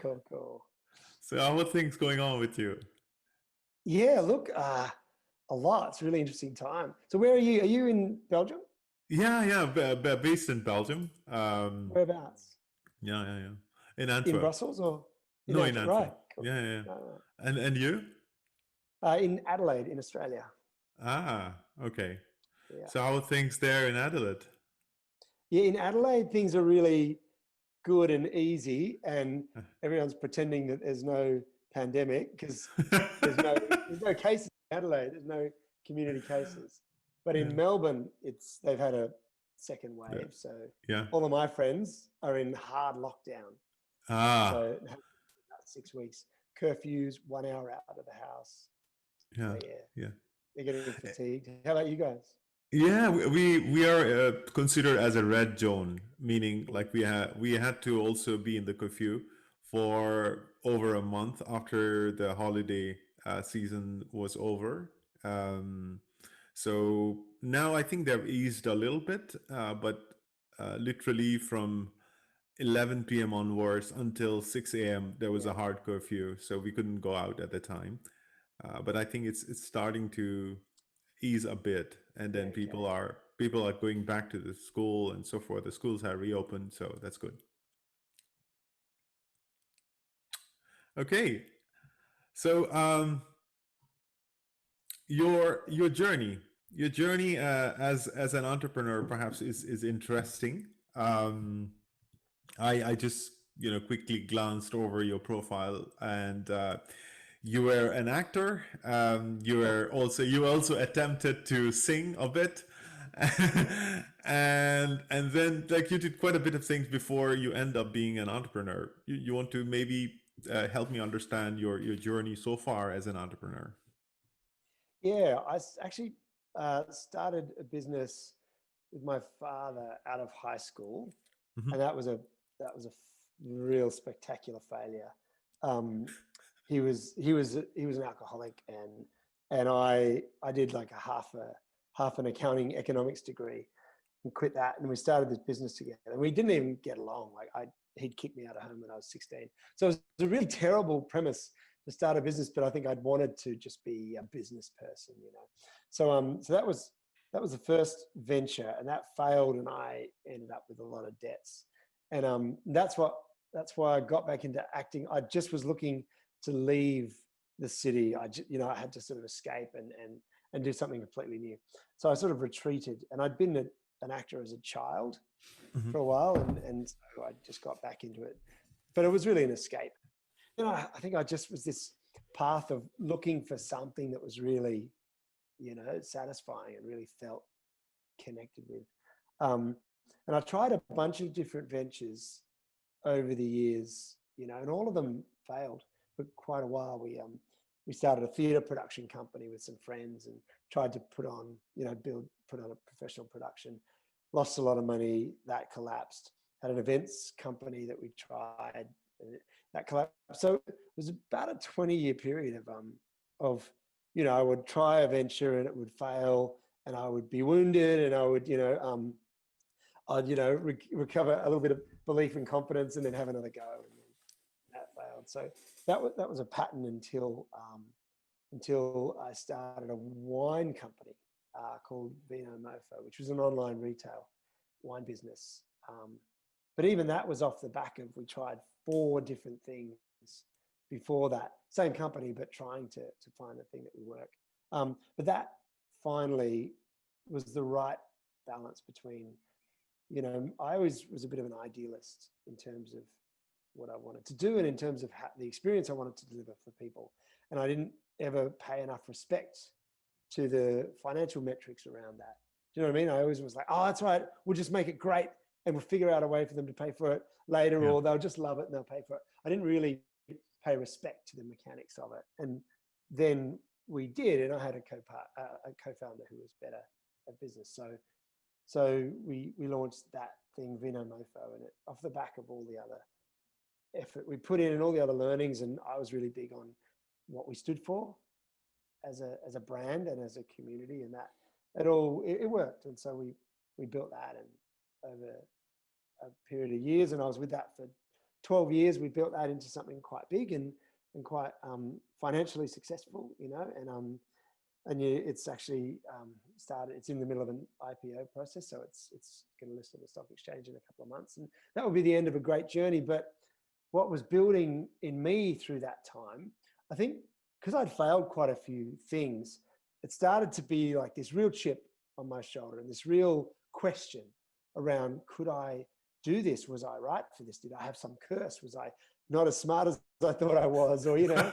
Cool, cool. So how are things going on with you? Yeah, look, a lot. It's a really interesting time. So where are you? Are you in Belgium? Yeah, yeah, based in Belgium. Whereabouts? Yeah, yeah, yeah. In In Antwerp. Brussels or in No, in Antwerp? Right, Antwerp. cool. Yeah, yeah, yeah. Right, And you? right. In Adelaide, in Australia. Ah, okay. Yeah. So how are things there in Adelaide? Yeah, in Adelaide, things are really good and easy, and everyone's pretending that there's no pandemic because there's no cases in Adelaide. There's no community cases, but Yeah, in Melbourne, they've had a second yeah, wave. So yeah. all of my friends are in hard lockdown. So Ah, it has about 6 weeks, curfews, 1 hour out of the house. So yeah, yeah, yeah. they're getting fatigued. How about you guys? Yeah, we are considered as a red zone, meaning like we had to also be in the curfew for over a month after the holiday season was over. Um, so now I think they've eased a little bit, but literally from 11 p.m. onwards until 6 a.m. there was Yeah. a hard curfew, so we couldn't go out at the time. But I think it's starting to ease a bit, and Yeah. then people Okay. are people are going back to the school and so forth. The schools have reopened, so that's good. Okay, so your journey as an entrepreneur perhaps is interesting. Um, I just quickly glanced over your profile, and you were an actor. You also attempted to sing a bit, and then like you did quite a bit of things before you end up being an entrepreneur. You want to maybe help me understand your journey so far as an entrepreneur? Yeah, actually started a business with my father out of high school, Hmm. and that was a real spectacular failure. Um, he was an alcoholic, and I did like a half an accounting economics degree and quit that, and we started this business together. And we didn't even get along. Like he'd kicked me out of home when I was 16. So it was a really terrible premise to start a business, but I think I'd wanted to just be a business person. So that was the first venture, and that failed, and I ended up with a lot of debts. And that's why I got back into acting. I just was looking to leave the city. I had to sort of escape and do something completely new. So I sort of retreated, and I'd been an actor as a child Hmm. for a while, and so I just got back into it. But it was really an escape. I think I just was this path of looking for something that was really, satisfying and really felt connected with. Um, and I tried a bunch of different ventures over the years, and all of them failed for quite a while. We started a theatre production company with some friends and tried to put on a professional production. Lost a lot of money. That collapsed. Had an events company that we tried, and that collapsed. So it was about a 20-year period of I would try a venture and it would fail, and I would be wounded, and I would I'd recover a little bit of belief and confidence, and then have another go, and then that failed. So that was a pattern until I started a wine company called VINOMOFO, which was an online retail wine business. But even that was off the back of, we tried 4 different things before that, same company, but trying to find the thing that would work. But that finally was the right balance between, I always was a bit of an idealist in terms of what I wanted to do, and in terms of the experience I wanted to deliver for people. And I didn't ever pay enough respect to the financial metrics around that. Do you know what I mean? I always was like, oh, that's right, we'll just make it great, and we'll figure out a way for them to pay for it later, Yeah. or they'll just love it and they'll pay for it. I didn't really pay respect to the mechanics of it. And then we did, and I had a co-founder who was better at business. So we launched that thing, VINOMOFO, and off the back of all the other effort we put in and all the other learnings, and I was really big on what we stood for as a brand and as a community, and that it worked. And so we built that, and over a period of years, and I was with that for 12 years, we built that into something quite big and quite financially successful, you know, and it's actually started. It's in the middle of an IPO process, so it's going to list on the stock exchange in a couple of months, and that will be the end of a great journey. But what was building in me through that time, I think, because I'd failed quite a few things, it started to be like this real chip on my shoulder and this real question around, could I do this? Was I right for this? Did I have some curse? Was I not as smart as I thought I was? Or, you know,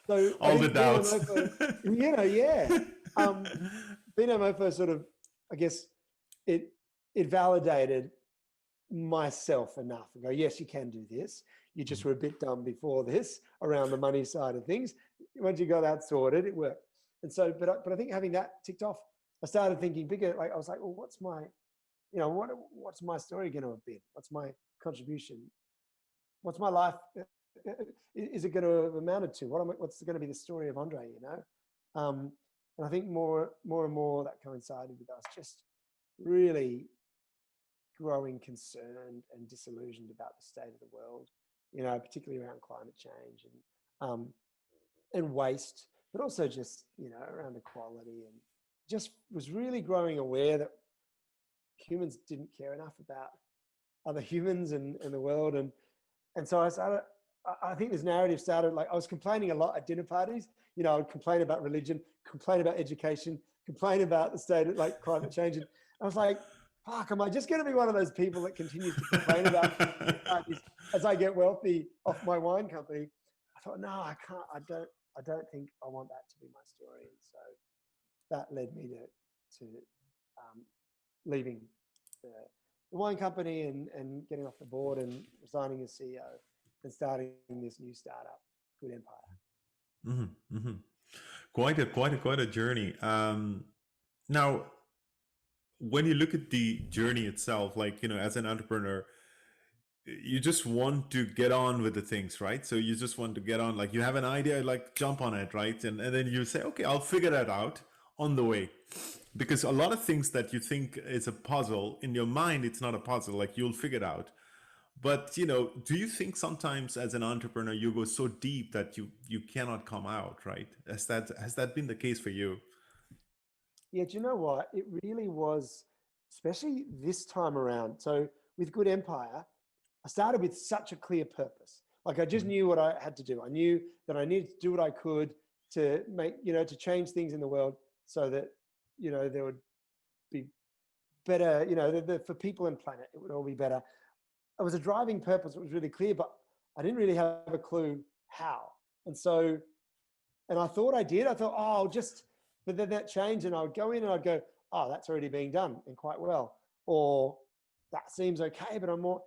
so all the doubts. You know, yeah. VINOMOFO sort of, I guess, it validated myself enough and go, yes, you can do this. You just were a bit dumb before this around the money side of things. Once you got that sorted, it worked. And so, but I think having that ticked off, I started thinking bigger. Like I was like, well, what's my, you know, what's my story going to have been? What's my contribution? What's my life? Is it going to have amounted to? What's going to be the story of Andre? You know, and I think more and more that coincided with us just really growing concerned and disillusioned about the state of the world. You know, particularly around climate change and waste, but also just, you know, around equality, and just was really growing aware that humans didn't care enough about other humans and the world. And so I think this narrative started, like I was complaining a lot at dinner parties. You know, I would complain about religion, complain about education, complain about the state of like climate change. And I was like, fuck, am I just going to be one of those people that continues to complain about parties as I get wealthy off my wine company? I thought, no, I can't. I don't think I want that to be my story. And so that led me to leaving the wine company and getting off the board and resigning as CEO and starting this new startup, Good Empire. Mm-hmm, mm-hmm. Quite a journey. Now, when you look at the journey itself, like, you know, as an entrepreneur, you just want to get on with the things, right? So you just want to get on, like you have an idea, like jump on it, right? And then you say, okay, I'll figure that out on the way. Because a lot of things that you think is a puzzle, in your mind, it's not a puzzle, like you'll figure it out. But, you know, do you think sometimes as an entrepreneur, you go so deep that you cannot come out, right? Has that been the case for you? Yeah, do you know what? It really was, especially this time around. So with Good Empire, I started with such a clear purpose. Like I just knew what I had to do. I knew that I needed to do what I could to make, you know, to change things in the world so that, you know, there would be better, you know, for people and planet, it would all be better. It was a driving purpose. It was really clear, but I didn't really have a clue how. And so, and I thought I did. I thought, oh, I'll just, but then that changed, and I would go in and I'd go, oh, that's already being done and quite well. Or that seems okay, but I'm more,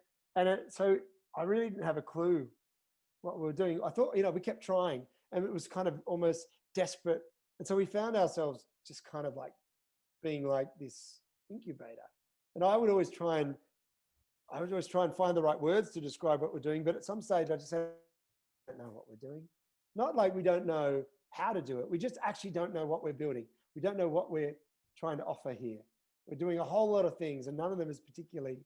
so I really didn't have a clue what we were doing. I thought, you know, we kept trying and it was kind of almost desperate. And so we found ourselves just kind of like being like this incubator. And I would always try and find the right words to describe what we're doing. But at some stage I just said, I don't know what we're doing. Not like we don't know how to do it. We just actually don't know what we're building. We don't know what we're trying to offer here. We're doing a whole lot of things and none of them is particularly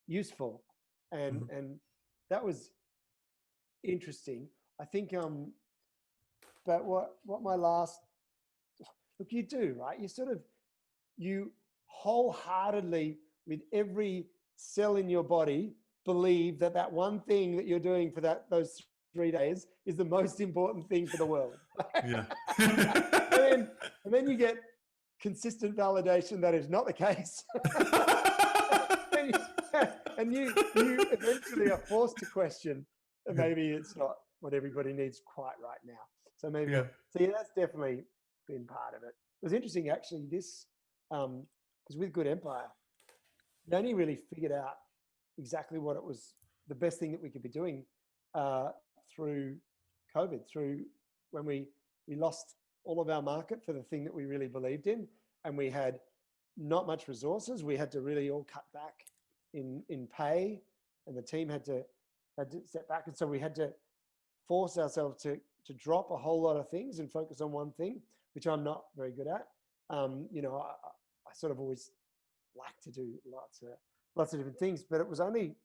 useful. And that was interesting. I think, but what my last, look, you do, right? You wholeheartedly, with every cell in your body, believe that one thing that you're doing for those 3 days is the most important thing for the world. Yeah. and then you get consistent validation that is not the case. and you eventually are forced to question that maybe it's not what everybody needs quite right now. So maybe, so yeah, that's definitely been part of it. It was interesting actually, this, because with Good Empire, we only really figured out exactly what it was, the best thing that we could be doing through COVID, through when we lost all of our market for the thing that we really believed in, and we had not much resources. We had to really all cut back in pay, and the team had to step back, and so we had to force ourselves to drop a whole lot of things and focus on one thing, which I'm not very good at. You know, I sort of always like to do lots of different things, but it was only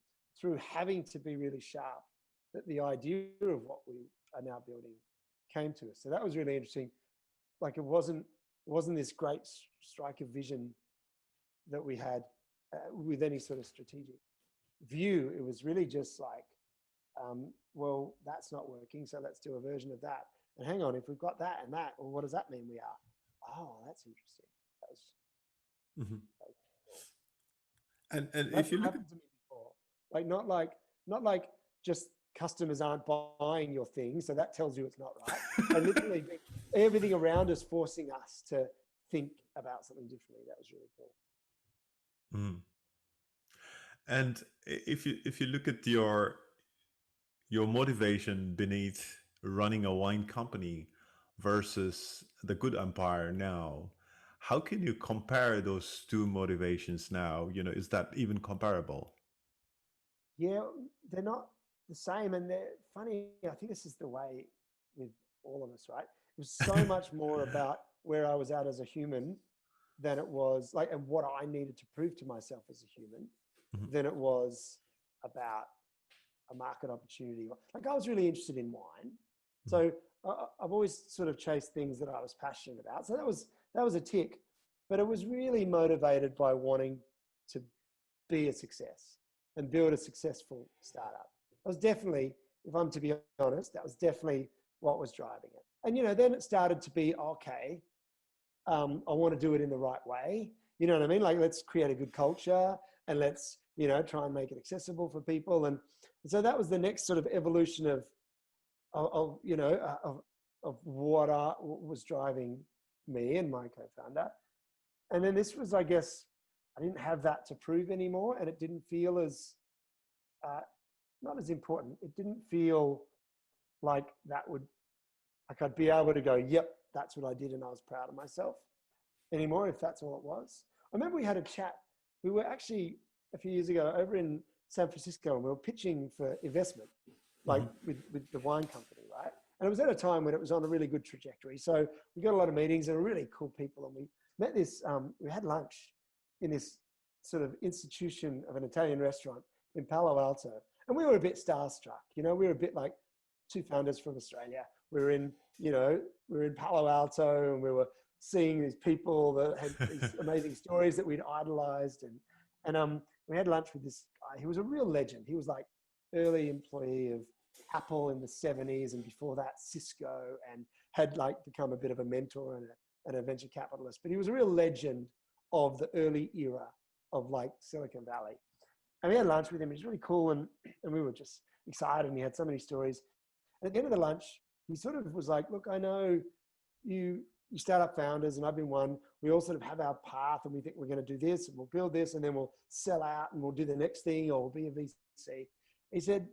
through having to be really sharp that the idea of what we are now building came to us. So that was really interesting. Like it wasn't this great strike of vision that we had with any sort of strategic view. It was really just like, well, that's not working, so let's do a version of that. And hang on, if we've got that and that, well, what does that mean we are? Oh, that's interesting. Mhm. That was And That's if you what look at happened to me before. Like not like just customers aren't buying your thing, so that tells you it's not right. And literally everything around us forcing us to think about something differently. That was really cool. Mhm. And if you look at your motivation beneath running a wine company versus the Good Empire now, how can you compare those two motivations now? You know, is that even comparable? Yeah, they're not the same, and they're funny. I think this is the way with all of us, right? It was so much more about where I was at as a human than it was like, and what I needed to prove to myself as a human, Mhm. than it was about a market opportunity. Like I was really interested in wine, so I've always sort of chased things that I was passionate about. So that was a tick, but it was really motivated by wanting to be a success and build a successful startup. That was definitely, if I'm to be honest, that was definitely what was driving it. And then it started to be okay. I want to do it in the right way. You know what I mean? Like let's create a good culture and let's try and make it accessible for people. And so that was the next sort of evolution of what was driving me and my co-founder. And then this was, I guess, I didn't have that to prove anymore, and it didn't feel as not as important. It didn't feel like I'd be able to go, yep, that's what I did, and I was proud of myself anymore, if that's all it was. I remember we had a chat. We were actually a few years ago over in San Francisco, and we were pitching for investment, like with the wine company, right? And it was at a time when it was on a really good trajectory. So we got a lot of meetings and really cool people, and we met this. We had lunch in this sort of institution of an Italian restaurant in Palo Alto, and we were a bit starstruck. We were a bit like two founders from Australia. We were in Palo Alto, and we were seeing these people that had these amazing stories that we'd idolized, and we had lunch with this guy. He was a real legend. He was like early employee of Apple in the 70s, and before that Cisco, and had like become a bit of a mentor and a venture capitalist. But he was a real legend of the early era of like Silicon Valley. And we had lunch with him. He was really cool, and we were just excited, and he had so many stories. And at the end of the lunch, he sort of was like, look, I know you startup founders, and I've been one. We all sort of have our path, and we think we're going to do this, and we'll build this, and then we'll sell out, and we'll do the next thing, or we'll be a VC. He said,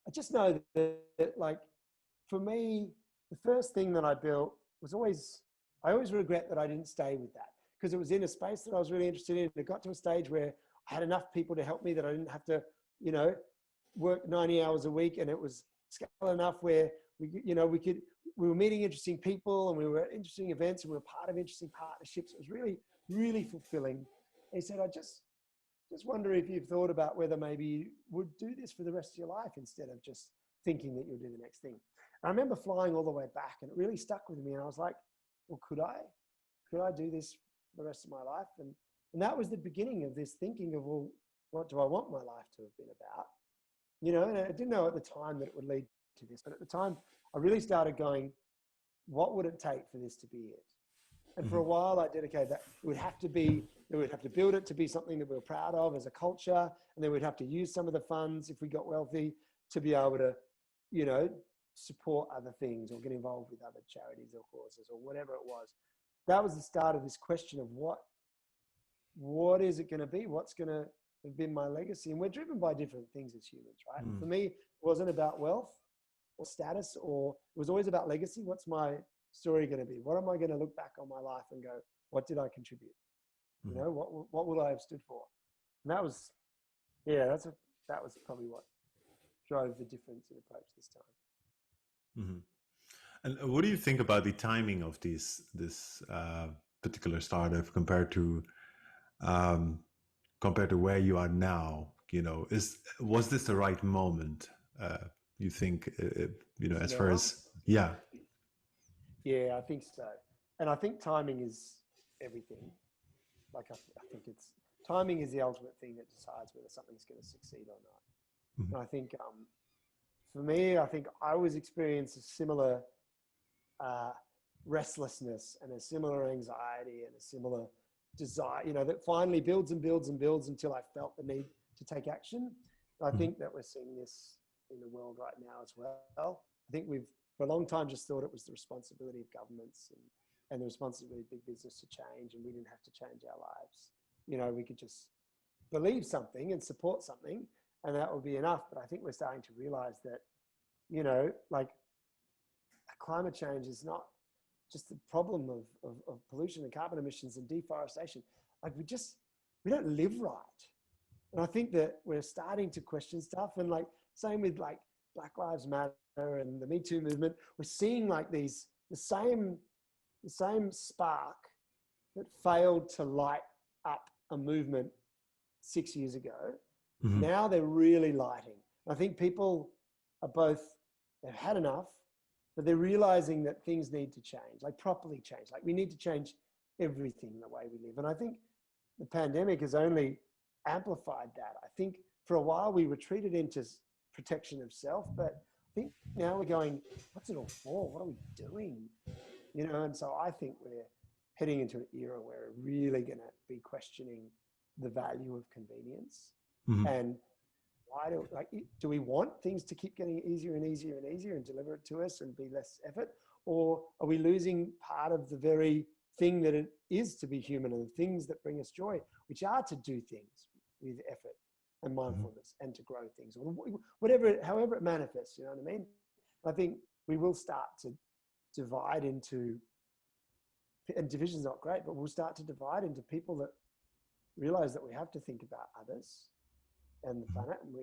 I just know that like, for me, the first thing that I built was I always regret that I didn't stay with that, because it was in a space that I was really interested in. It got to a stage where I had enough people to help me that I didn't have to, work 90 hours a week, and it was scale enough where we were meeting interesting people, and we were at interesting events, and we were part of interesting partnerships. It was really, really fulfilling. He said, I just wonder if you've thought about whether maybe you would do this for the rest of your life instead of just thinking that you'll do the next thing. And I remember flying all the way back, and it really stuck with me. And I was like, well, could I do this for the rest of my life? And that was the beginning of this thinking of, well, what do I want my life to have been about? And I didn't know at the time that it would lead to this, but at the time I really started going, what would it take for this to be it? And for a while I dedicated that we would have to build it to be something that we were proud of as a culture. And then we'd have to use some of the funds, if we got wealthy, to be able to, support other things or get involved with other charities or causes or whatever it was. That was the start of this question of what is it going to be? What's going to have been my legacy? And we're driven by different things as humans, right? And for me, it wasn't about wealth or status, or it was always about legacy. What's my story going to be? What am I going to look back on my life and go, what did I contribute? What will I have stood for? And that was probably what drove the difference in approach this time. And what do you think about the timing of this particular startup compared to where you are now? was this the right moment? You think, as far Now, as, yeah. yeah, I think so. And I think timing is everything. Like, I think timing is the ultimate thing that decides whether something's going to succeed or not. Mhm. And I think, for me, I think I always experienced a similar restlessness and a similar anxiety and a similar desire, that finally builds and builds and builds until I felt the need to take action. And I think that we're seeing this in the world right now as well. I think we've, for a long time, just thought it was the responsibility of governments and the responsibility of big business to change, and we didn't have to change our lives. We could just believe something and support something, and that would be enough. But I think we're starting to realize that, like, climate change is not just the problem of pollution and carbon emissions and deforestation. Like, we don't live right. And I think that we're starting to question stuff. And like, same with like Black Lives Matter and the Me Too movement, we're seeing like the same spark that failed to light up a movement 6 years ago. Mhm. Now they're really lighting. I think people are they've had enough, but they're realizing that things need to change, like properly change. Like, we need to change everything, the way we live. And I think the pandemic has only amplified that. I think for a while we retreated into protection of self, but I think now we're going, what's it all for? What are we doing? And so I think we're heading into an era where we're really going to be questioning the value of convenience. Mhm. And do we want things to keep getting easier and easier and easier and deliver it to us and be less effort? Or are we losing part of the very thing that it is to be human and the things that bring us joy, which are to do things with effort and mindfulness and to grow things, or however it manifests, you know what I mean? I think we will start to divide into, and division's not great, but we'll start to divide into people that realize that we have to think about others and the planet, and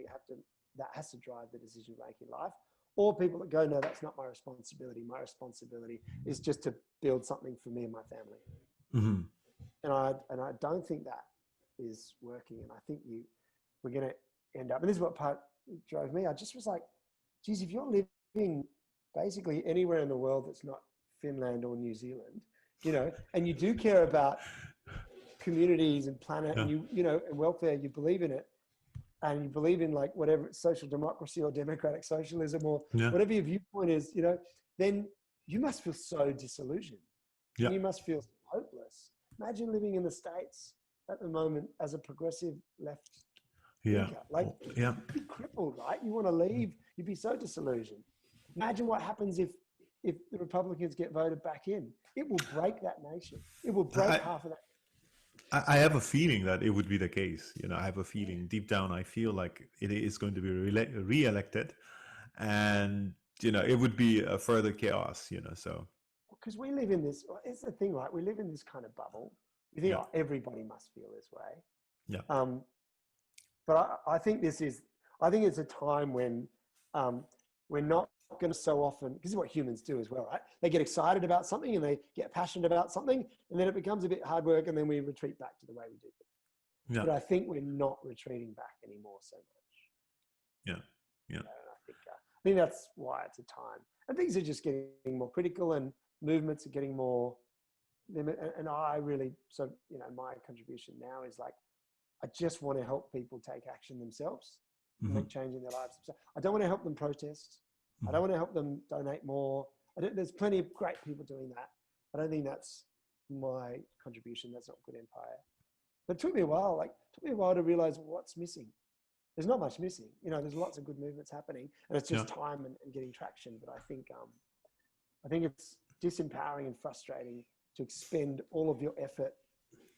that has to drive the decision making life, or people that go, no, that's not my responsibility. My responsibility is just to build something for me and my family. Mm-hmm. And I don't think that is working. And I think we're going to end up, and this is what part drove me. I just was like, geez, if you're living basically anywhere in the world that's not Finland or New Zealand, and you do care about communities and planet, and and welfare, you believe in it, and you believe in like whatever social democracy or democratic socialism or whatever your viewpoint is, then you must feel so disillusioned. Yeah. You must feel hopeless. Imagine living in the States at the moment as a progressive left thinker. Like, you'd be crippled, right? You want to leave, you'd be so disillusioned. Imagine what happens if the Republicans get voted back in. It will break that nation. It will break half of that. I have a feeling that it would be the case. I have a feeling deep down. I feel like it is going to be re-elected, and it would be a further chaos. So because we live in this. It's the thing, right? We live in this kind of bubble. You think everybody must feel this way. Yeah. But I think it's a time when we're not going to so often, because this is what humans do as well, right? They get excited about something and they get passionate about something, and then it becomes a bit hard work, and then we retreat back to the way we do things. But I think we're not retreating back anymore so much. Yeah. And I think that's why it's a time. And things are just getting more critical, and movements are getting more. And I really, my contribution now is like, I just want to help people take action themselves, make change in their lives. I don't want to help them protest. I don't want to help them donate more. There's plenty of great people doing that. I don't think that's my contribution. That's not good empire. But it took me a while. To realize what's missing. There's not much missing. There's lots of good movements happening, and it's just time and getting traction. But I think it's disempowering and frustrating to expend all of your effort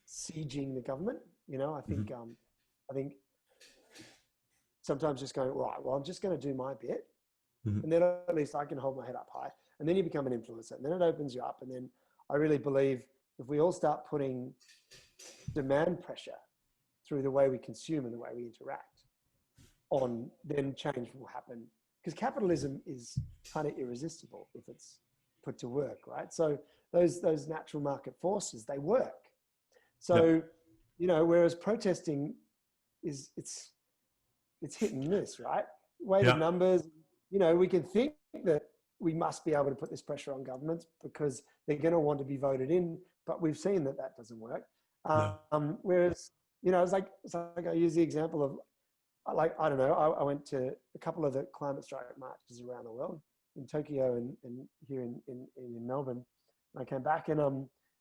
sieging the government. I think sometimes just going, right, well, I'm just going to do my bit. And then at least I can hold my head up high. And then you become an influencer. And then it opens you up. And then I really believe if we all start putting demand pressure through the way we consume and the way we interact on, then change will happen. Because capitalism is kind of irresistible if it's put to work, right? So those natural market forces, they work. So, whereas protesting it's it's hit and miss, right? Weighted Yeah. numbers, you know, we can think that we must be able to put this pressure on governments because they're going to want to be voted in, but we've seen that that doesn't work. No. Whereas, you know, it's like I use the example of, like, I don't know, I went to a couple of the climate strike marches around the world, in Tokyo and here in Melbourne. And I came back and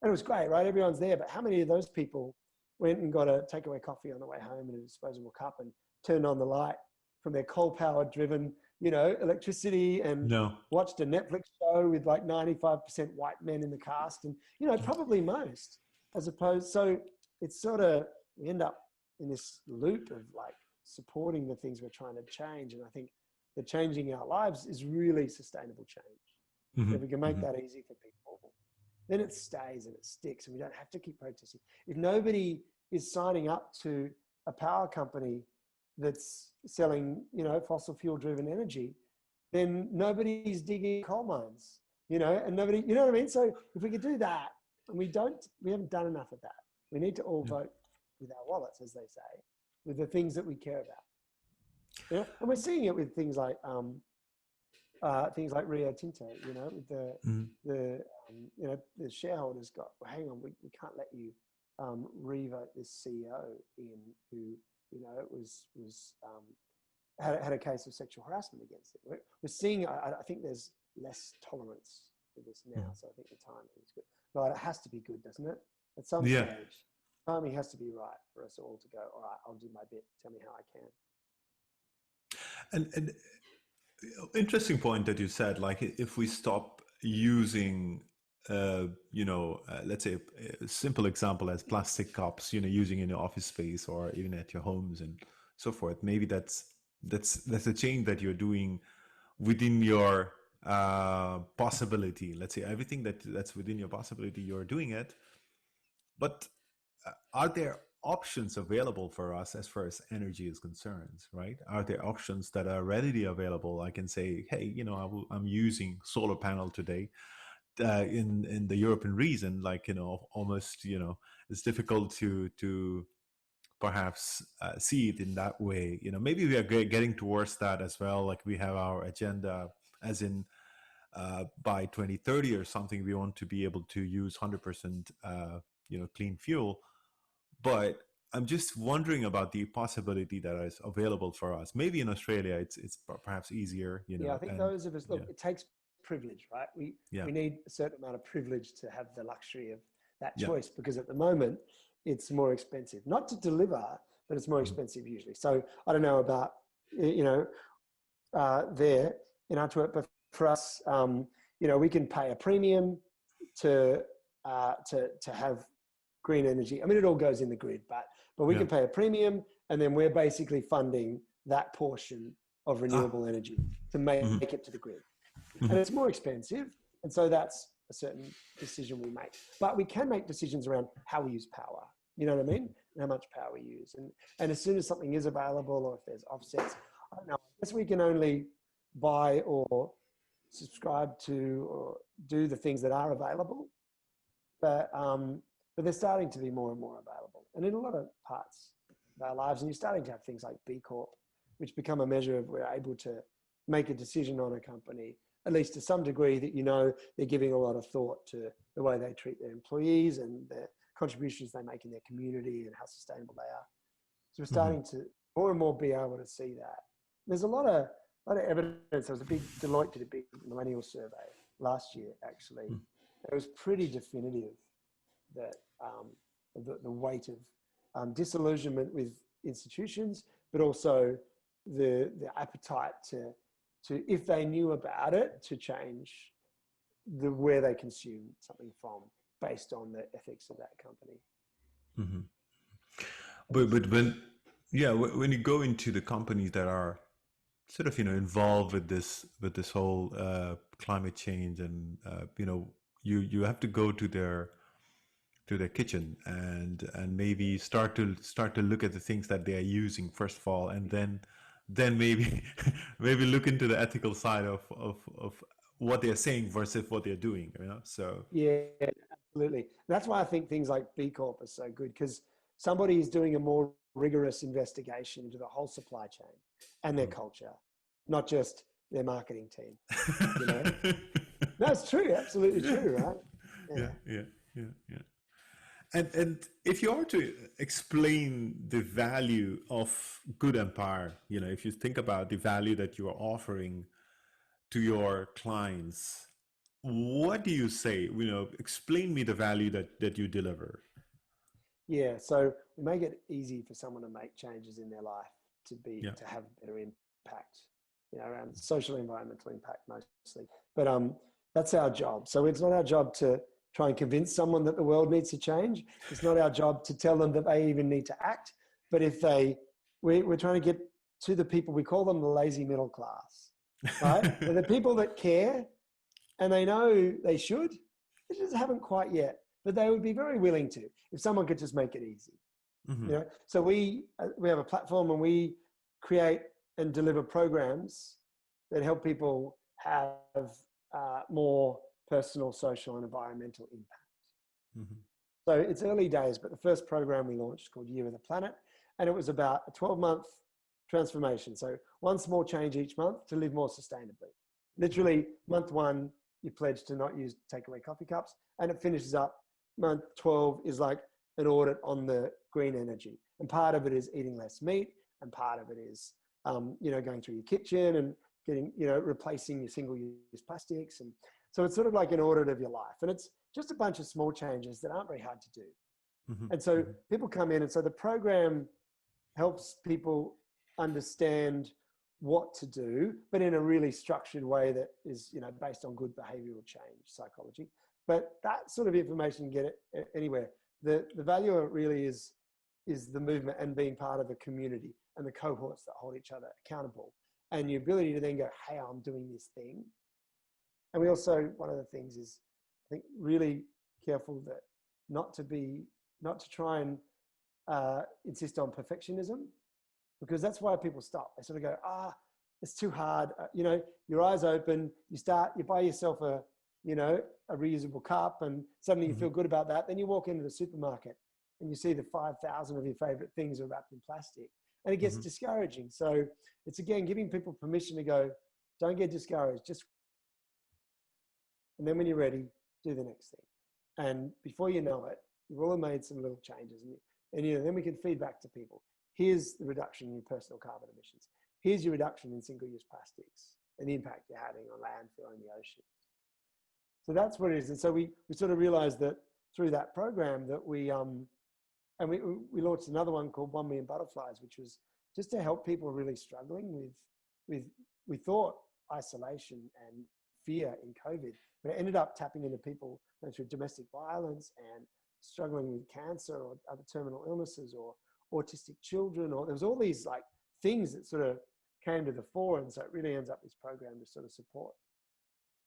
it was great, right? Everyone's there, but how many of those people went and got a takeaway coffee on the way home in a disposable cup and turned on the light from their coal-powered driven, you know, electricity and No. watched a Netflix show with like 95% white men in the cast? And, you know, probably most, as opposed, so it's sort of, we end up in this loop of like supporting the things we're trying to change. And I think the changing our lives is really sustainable change. If we can make that easy for people, then it stays and it sticks and we don't have to keep protesting. If nobody is signing up to a power company that's selling, you know, fossil fuel driven energy, then nobody's digging coal mines, you know, and nobody, you know what I mean? So if we could do that, and we haven't done enough of that. We need to all vote with our wallets, as they say, with the things that we care about. Yeah, and we're seeing it with things like Rio Tinto. You know, with the you know, the shareholders got, well, hang on, we can't let you revote this CEO in who, you know, had a case of sexual harassment against it. We're seeing, I think there's less tolerance for this now, so I think the timing is good. But it has to be good, doesn't it? At some stage, timing has to be right for us all to go, all right, I'll do my bit, tell me how I can. And interesting point that you said, like if we stop using, let's say a simple example as plastic cups, you know, using in your office space or even at your homes and so forth, maybe that's a change that you're doing within your possibility. Let's say everything that's within your possibility, you're doing it. But are there options available for us as far as energy is concerned, right? Are there options that are readily available? I can say, hey, you know, I'm using solar panel today. In the European region, like, you know, almost, you know, it's difficult to perhaps see it in that way. You know, maybe we are getting towards that as well. Like we have our agenda, as in by 2030 or something, we want to be able to use 100% you know, clean fuel. But I'm just wondering about the possibility that is available for us. Maybe in Australia, it's perhaps easier. You know, yeah, I think those of us, look, it takes privilege, right? We need a certain amount of privilege to have the luxury of that choice, because at the moment it's more expensive, not to deliver, but it's more expensive usually. So I don't know about, you know, there in Antwerp, but for us, you know, we can pay a premium to have green energy. I mean, it all goes in the grid, but we can pay a premium, and then we're basically funding that portion of renewable energy to make it to the grid. And it's more expensive, and so that's a certain decision we make. But we can make decisions around how we use power. You know what I mean? And how much power we use. And as soon as something is available, or if there's offsets, I don't know. I guess we can only buy or subscribe to or do the things that are available. But they're starting to be more and more available. And in a lot of parts of our lives, and you're starting to have things like B Corp, which become a measure of we're able to make a decision on a company, at least to some degree, that, you know, they're giving a lot of thought to the way they treat their employees and the contributions they make in their community and how sustainable they are. So we're starting to more and more be able to see that. There's a lot of evidence. There was a big, Deloitte did a big millennial survey last year, actually. It was pretty definitive that the weight of disillusionment with institutions, but also the appetite to, if they knew about it, to change where they consume something from based on the ethics of that company. But when you go into the companies that are sort of, you know, involved with this whole climate change, and you know, you have to go to their kitchen and maybe start to look at the things that they are using first of all, and then maybe maybe look into the ethical side of what they're saying versus what they're doing, you know. So yeah, absolutely. That's why I think things like B Corp are so good, because somebody is doing a more rigorous investigation into the whole supply chain and their culture, not just their marketing team. You know, no, it's true, absolutely true, right? Yeah. And if you are to explain the value of good empire, you know, if you think about the value that you are offering to your clients, what do you say? You know, explain me the value that you deliver. Yeah, so we make it easy for someone to make changes in their life Yeah. to have better impact, you know, around social environmental impact mostly. But that's our job. So it's not our job to try and convince someone that the world needs to change. It's not our job to tell them that they even need to act. But if we're trying to get to the people, we call them the lazy middle class, right? They're the people that care and they know they should. They just haven't quite yet, but they would be very willing to if someone could just make it easy. Mm-hmm. You know, so we have a platform and we create and deliver programs that help people have more personal, social, and environmental impact. Mm-hmm. So it's early days, but the first program we launched called Year of the Planet, and it was about a 12-month transformation. So one small change each month to live more sustainably. Literally, month 1, you pledge to not use takeaway coffee cups, and it finishes up. Month 12 is like an audit on the green energy, and part of it is eating less meat, and part of it is you know, going through your kitchen and getting, you know, replacing your single-use plastics. And so it's sort of like an audit of your life, and it's just a bunch of small changes that aren't very hard to do. Mm-hmm. And so people come in, and so the program helps people understand what to do, but in a really structured way that is, you know, based on good behavioral change psychology. But that sort of information, you can get it anywhere. The value of it really is the movement and being part of a community and the cohorts that hold each other accountable, and the ability to then go, hey, I'm doing this thing. And we also, one of the things is, I think, really careful that not to try and insist on perfectionism, because that's why people stop. They sort of go, it's too hard. You know, your eyes open, you buy yourself a reusable cup, and suddenly you feel good about that. Then you walk into the supermarket and you see the 5,000 of your favorite things are wrapped in plastic, and it gets discouraging. So it's, again, giving people permission to go, don't get discouraged, and then when you're ready, do the next thing. And before you know it, you've all made some little changes, and you know, then we can feed back to people. Here's the reduction in your personal carbon emissions. Here's your reduction in single-use plastics and the impact you're having on landfill and the ocean. So that's what it is. And so we sort of realized that through that program that we launched another one called 1 Million Butterflies, which was just to help people really struggling with we thought isolation and fear in COVID, but it ended up tapping into people going through domestic violence and struggling with cancer or other terminal illnesses or autistic children, or there was all these like things that sort of came to the fore. And so it really ends up this program to sort of support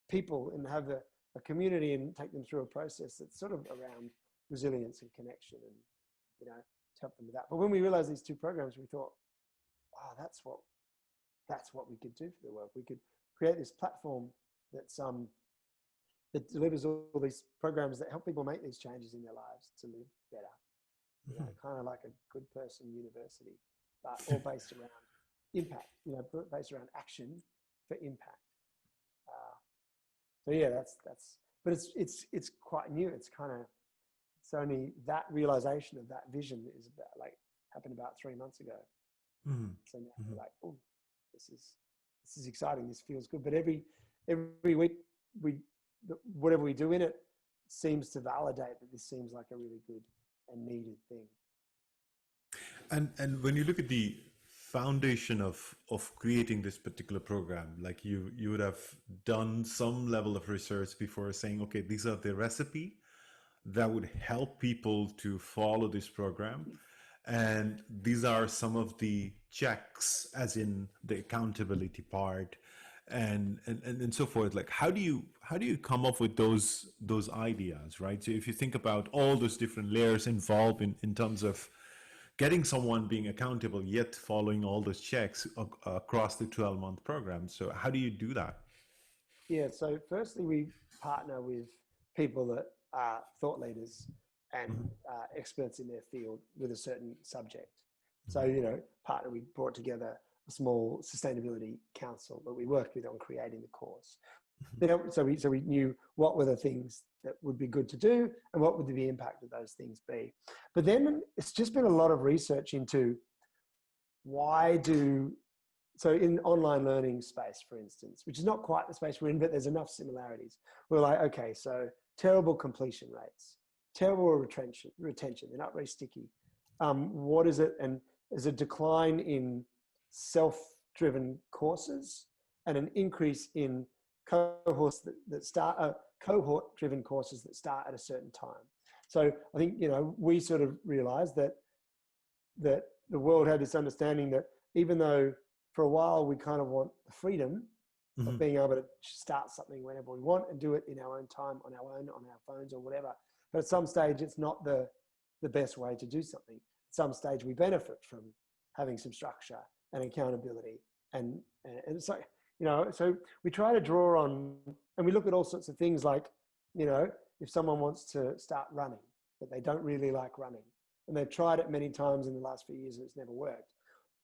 people and have a community and take them through a process that's sort of around resilience and connection, and, you know, to help them with that. But when we realized these 2 programs, we thought, wow, that's what we could do for the world. We could create this platform that's that delivers all these programs that help people make these changes in their lives to live better. You know, kind of like a good person university, but all based around impact, you know, based around action for impact. So yeah, but it's quite new. It's only that realization of that vision is about, like, happened about 3 months ago. So now we're like, oh, this is exciting. This feels good. But every week whatever we do in it seems to validate that this seems like a really good and needed thing. And when you look at the foundation of creating this particular program, like you would have done some level of research before saying, okay, these are the recipe that would help people to follow this program, and these are some of the checks, as in the accountability part and so forth. Like, how do you come up with those ideas, right? So if you think about all those different layers involved in terms of getting someone being accountable yet following all those checks across the 12-month program, so how do you do that? Yeah, so firstly we partner with people that are thought leaders and experts in their field with a certain subject. So, you know, we brought together a small sustainability council that we worked with on creating the course. So we knew what were the things that would be good to do and what would the impact of those things be. But then it's just been a lot of research into so in online learning space, for instance, which is not quite the space we're in, but there's enough similarities. We're like, okay, so terrible completion rates, terrible retention, they're not very sticky. What is it? And there's a decline in self-driven courses and an increase in cohort-driven courses that start at a certain time. So I think, you know, we sort of realized that the world had this understanding that even though for a while we kind of want the freedom of being able to start something whenever we want and do it in our own time, on our phones or whatever. But at some stage, it's not the best way to do something. At some stage, we benefit from having some structure and accountability. And so, you know, so we try to draw on, and we look at all sorts of things like, you know, if someone wants to start running, but they don't really like running, and they've tried it many times in the last few years and it's never worked.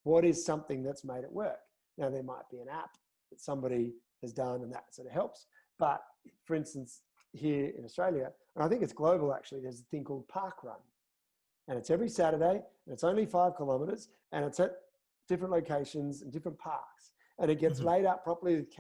What is something that's made it work? Now, there might be an app that somebody has done and that sort of helps. But for instance, here in Australia, and I think it's global actually, there's a thing called Park Run. And it's every Saturday, and it's only 5 kilometers, and it's at different locations and different parks. And it gets laid out properly with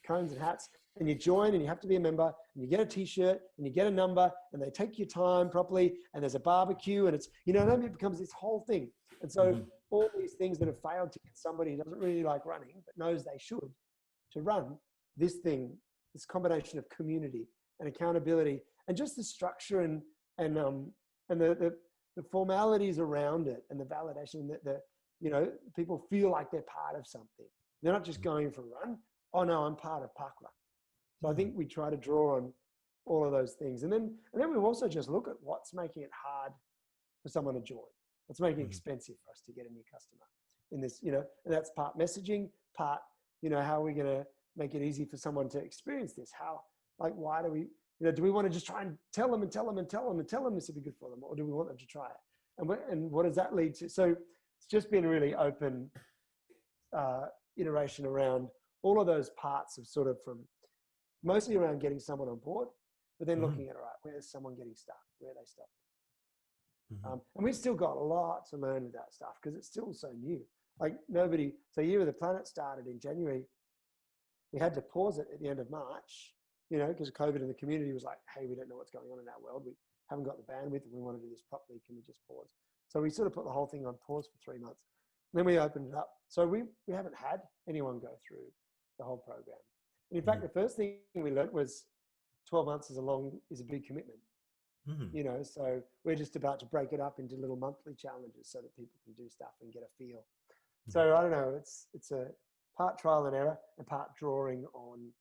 cones and hats, and you join and you have to be a member, and you get a t-shirt and you get a number, and they take your time properly, and there's a barbecue, and it's, you know, it becomes this whole thing. And so all these things that have failed to get somebody who doesn't really like running, but knows they should, to run this thing, this combination of community and accountability and just the structure and the formalities around it and the validation that you know, people feel like they're part of something. They're not just going for a run. Oh no, I'm part of Park Run. So I think we try to draw on all of those things. And then we also just look at what's making it hard for someone to join. What's making it expensive for us to get a new customer in this, you know, and that's part messaging, part, you know, how are we going to make it easy for someone to experience this? How, like, why do we, you know, do we want to just try and tell them this would be good for them? Or do we want them to try it? And what does that lead to? So it's just been a really open iteration around all of those parts of sort of from mostly around getting someone on board, but then looking at, all right, where's someone getting stuck? Where are they stuck? And we've still got a lot to learn with that stuff because it's still so new. Like so Year of the Planet started in January. We had to pause it at the end of March, you know, because COVID and the community was like, hey, we don't know what's going on in our world. We haven't got the bandwidth and we want to do this properly. Can we just pause? So we sort of put the whole thing on pause for 3 months. And then we opened it up. So we haven't had anyone go through the whole program. And in fact, the first thing we learned was 12 months is a big commitment. You know, so we're just about to break it up into little monthly challenges so that people can do stuff and get a feel. So I don't know, it's a part trial and error and part drawing on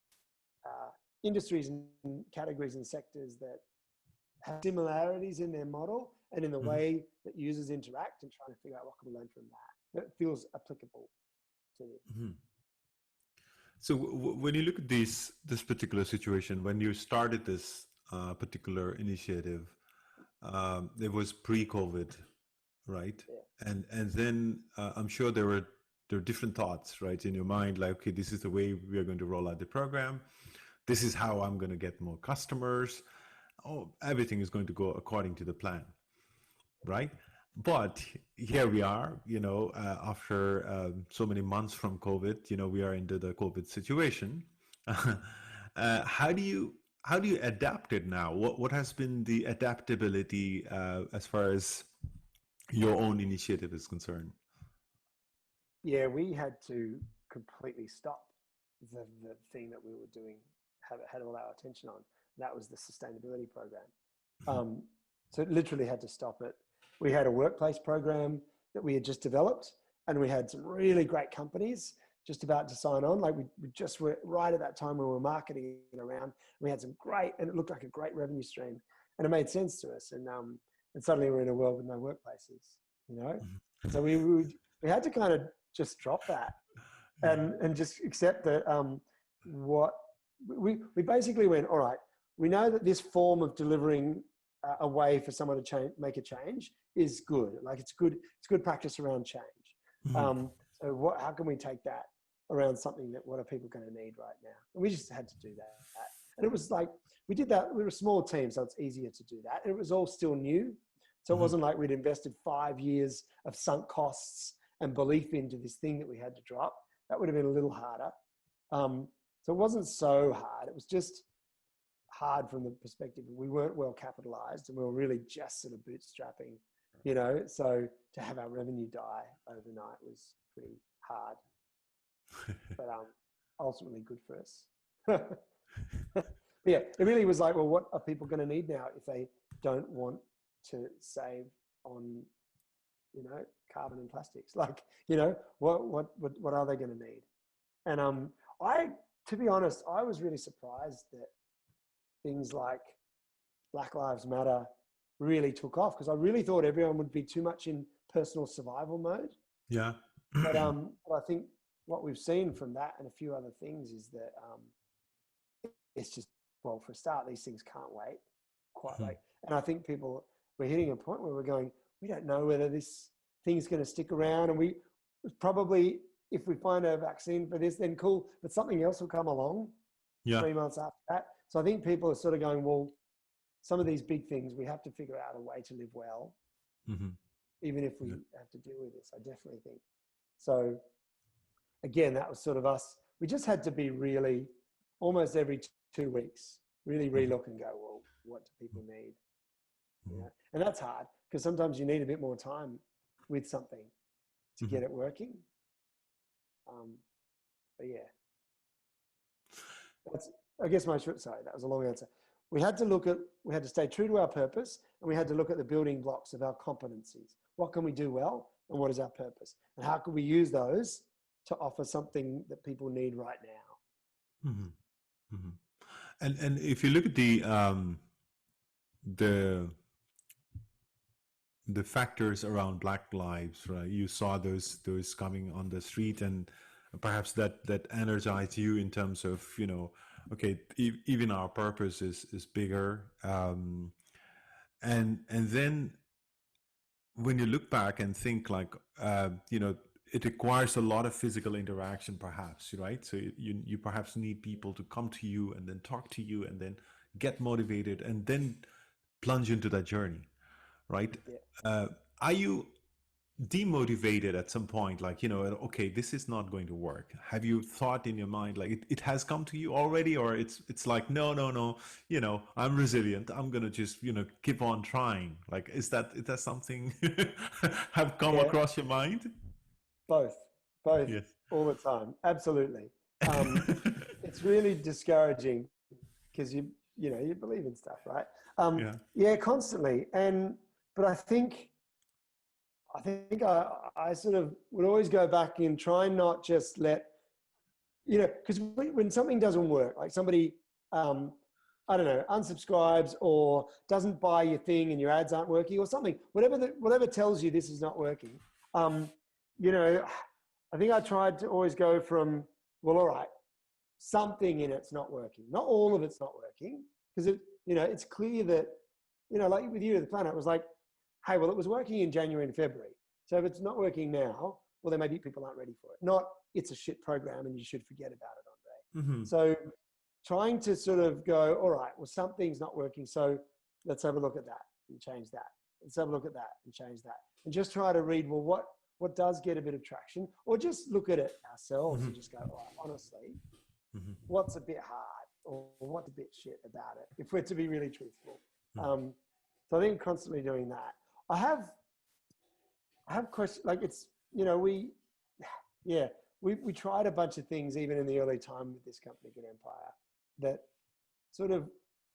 industries and categories and sectors that have similarities in their model and in the way that users interact, and trying to figure out what can we learn from that feels applicable to them. So when you look at this particular situation, when you started this particular initiative, it was pre-COVID, right? Yeah. And then I'm sure there were different thoughts, right, in your mind, like, okay, this is the way we are going to roll out the program. This is how I'm going to get more customers. Oh, everything is going to go according to the plan, right? But here we are, you know, after so many months from COVID, you know, we are into the COVID situation. How do you adapt it now? What has been the adaptability as far as your own initiative is concerned? Yeah, we had to completely stop the thing that we were doing, had all our attention on. That was the sustainability program. So it literally had to stop it. We had a workplace program that we had just developed, and we had some really great companies just about to sign on. Like we just were right at that time when we were marketing it around. We had some great, and it looked like a great revenue stream, and it made sense to us. And suddenly we're in a world with no workplaces, you know? So we had to kind of just drop that and just accept that what we basically went, all right, we know that this form of delivering a way for someone to make a change is good. Like it's good practice around change. Mhm. So how can we take that around something that what are people going to need right now? And we just had to do that. And it was like, we did that. We were a small team, so it's easier to do that. And it was all still new. So it wasn't like we'd invested 5 years of sunk costs and belief into this thing that we had to drop. That would have been a little harder. So it wasn't so hard. It was just hard from the perspective we weren't well capitalized and we were really just sort of bootstrapping, so to have our revenue die overnight was pretty hard, but ultimately good for us. But yeah, it really was like, well, what are people going to need now if they don't want to save on, carbon and plastics? Like, what are they going to need? And to be honest, I was really surprised that things like Black Lives Matter really took off, because I really thought everyone would be too much in personal survival mode. Yeah. But I think what we've seen from that and a few other things is that it's just, well, for a start, these things can't wait quite wait. And I think we're hitting a point where we're going, we don't know whether this thing's going to stick around, and we probably, if we find a vaccine for this, then cool, but something else will come along 3 months after that. So I think people are sort of going, well, some of these big things, we have to figure out a way to live well, even if we have to deal with this. I definitely think. So again, that was sort of us. We just had to be really, almost every 2 weeks, really relook and go, well, what do people need? And that's hard, because sometimes you need a bit more time with something to get it working. But yeah, that's, I guess sorry, that was a long answer. We had to stay true to our purpose, and we had to look at the building blocks of our competencies. What can we do well, and what is our purpose? And how can we use those to offer something that people need right now? And if you look at the factors around Black lives, right? You saw those coming on the street, and perhaps that energized you in terms of, okay, even our purpose is bigger. And then when you look back and think like, it requires a lot of physical interaction, perhaps, right? So you perhaps need people to come to you and then talk to you and then get motivated and then plunge into that journey, right? Yeah. Are you demotivated at some point, like, okay, this is not going to work? Have you thought in your mind, like, it has come to you already, or it's like, no, I'm resilient, I'm gonna just keep on trying? Like, is that something have come across your mind? Both Yes. all the time, absolutely. It's really discouraging, because you believe in stuff, right? Yeah, constantly. But I think I sort of would always go back and try and not just let, because when something doesn't work, like somebody, I don't know, unsubscribes or doesn't buy your thing and your ads aren't working or something, whatever tells you this is not working, I think I tried to always go from, well, all right, something in it's not working. Not all of it's not working, because it's clear that, like with you, the planet was like, hey, well, it was working in January and February. So if it's not working now, well, then maybe people aren't ready for it. Not, it's a shit program and you should forget about it, Andre. So trying to sort of go, all right, well, something's not working, so let's have a look at that and change that. Let's have a look at that and change that. And just try to read, well, what does get a bit of traction? Or just look at it ourselves and just go, all right, honestly, what's a bit hard, or what's a bit shit about it, if we're to be really truthful. So I think constantly doing that. I have questions, like, it's, we tried a bunch of things even in the early time with this company, Good Empire, that sort of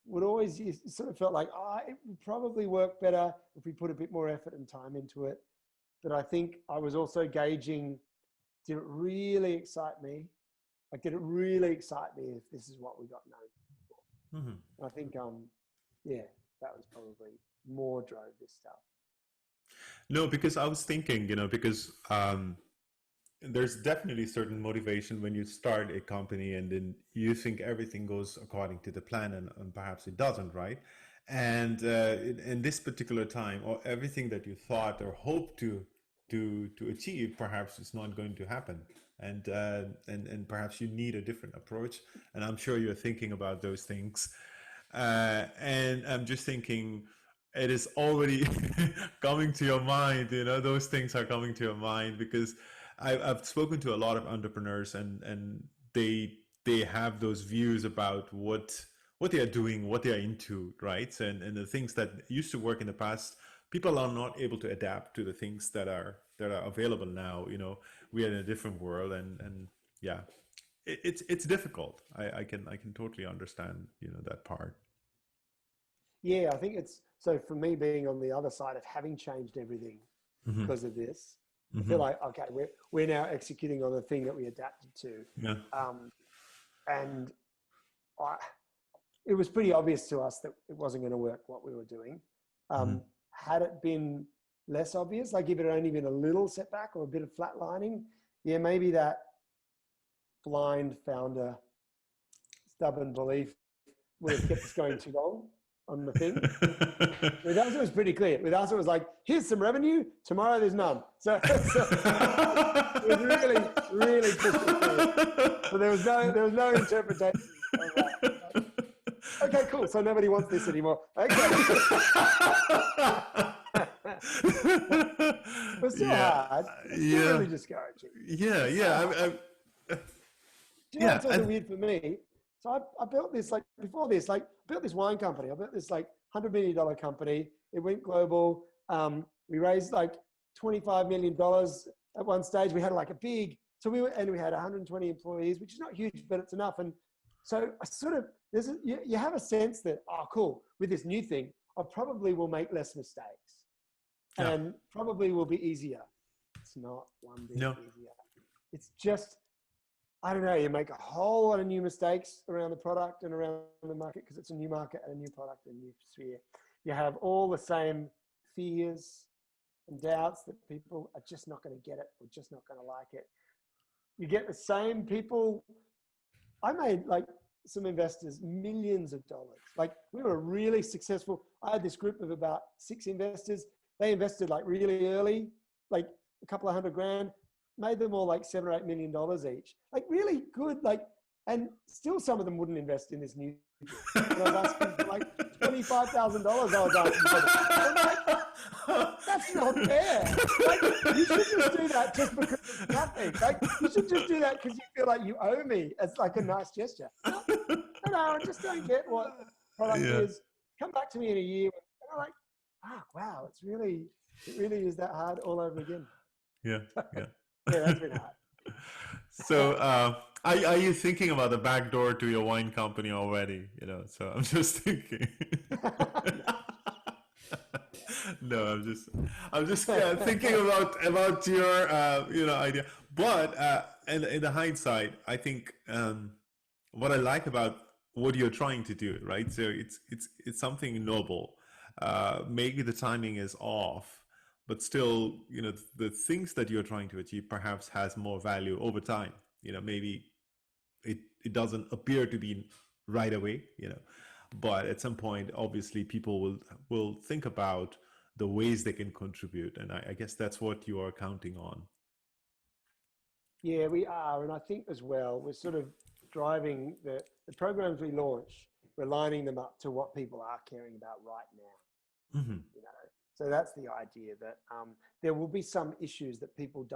would always, you sort of felt like, it would probably work better if we put a bit more effort and time into it. But I think I was also gauging, did it really excite me? Like, did it really excite me if this is what we got known for? I think, that was probably more drove this stuff. No, because I was thinking, because there's definitely certain motivation when you start a company and then you think everything goes according to the plan, and perhaps it doesn't, right? And in this particular time, or everything that you thought or hoped to achieve, perhaps it's not going to happen, and perhaps you need a different approach. And I'm sure you're thinking about those things. And I'm just thinking, it is already coming to your mind. You know, those things are coming to your mind because I've spoken to a lot of entrepreneurs, and they have those views about what they are doing, what they are into, right? And the things that used to work in the past, people are not able to adapt to the things that are available now. You know, we are in a different world, and yeah, it's difficult. I can totally understand, you know, that part. Yeah, I think it's so for me being on the other side of having changed everything Hmm. because of this. I feel Hmm. like okay, we're now executing on the thing that we adapted to, Yeah. and I, it was pretty obvious to us that it wasn't going to work what we were doing. Hmm. Had it been less obvious, like if it had only been a little setback or a bit of flatlining, yeah, maybe that blind founder, stubborn belief would have kept us going too long on the thing. With us, it was pretty clear. With us, it was like, here's some revenue. Tomorrow, there's none. So it was really, really crystal clear. So there was no interpretation of that. Okay, cool. So nobody wants this anymore. Okay. It was still Yeah, hard. It's still yeah, really discouraging. yeah, It's so yeah. hard. Do you know Yeah. what's also weird for me? So I built this, like before this, like built this wine company. I built this like $100 million company. It went global. We raised like $25 million at one stage. We had like a big, so we had 120 employees, which is not huge, but it's enough. And so I sort of, you have a sense that, oh, cool, with this new thing, I probably will make less mistakes Yeah. and probably will be easier. It's not one bit No. easier. It's just, I don't know, you make a whole lot of new mistakes around the product and around the market because it's a new market and a new product and a new sphere. You have all the same fears and doubts that people are just not going to get it or just not going to like it. You get the same people. I made like some investors millions of dollars. Like we were really successful. I had this group of about 6 investors. They invested like really early, like a couple of $100,000. Made them all like $7 or $8 million each. Like really good, like, and still some of them wouldn't invest in this new thing. And I was asking for like $25,000. I was asking for them. I'm like, that's not fair. Like, you should just do that just because it's nothing. Like, you should just do that because you feel like you owe me as like a nice gesture. No, I just don't get what the product Yeah. is. Come back to me in a year. And I'm like, oh, wow, it really is that hard all over again. Yeah. Yeah. Yeah, that's been hard. So, are you thinking about the back door to your wine company already? You know, so I'm just thinking. No, I'm just thinking about your idea. But in the hindsight, I think what I like about what you're trying to do, right? So it's something noble. Maybe the timing is off, but still, you know, the things that you're trying to achieve perhaps has more value over time. You know, maybe it doesn't appear to be right away, you know, but at some point, obviously, people will think about the ways they can contribute, and I guess that's what you are counting on. Yeah, we are. And I think as well, we're sort of driving the programs we launch, we're lining them up to what people are caring about right now. Hmm. You know, so that's the idea that there will be some issues that people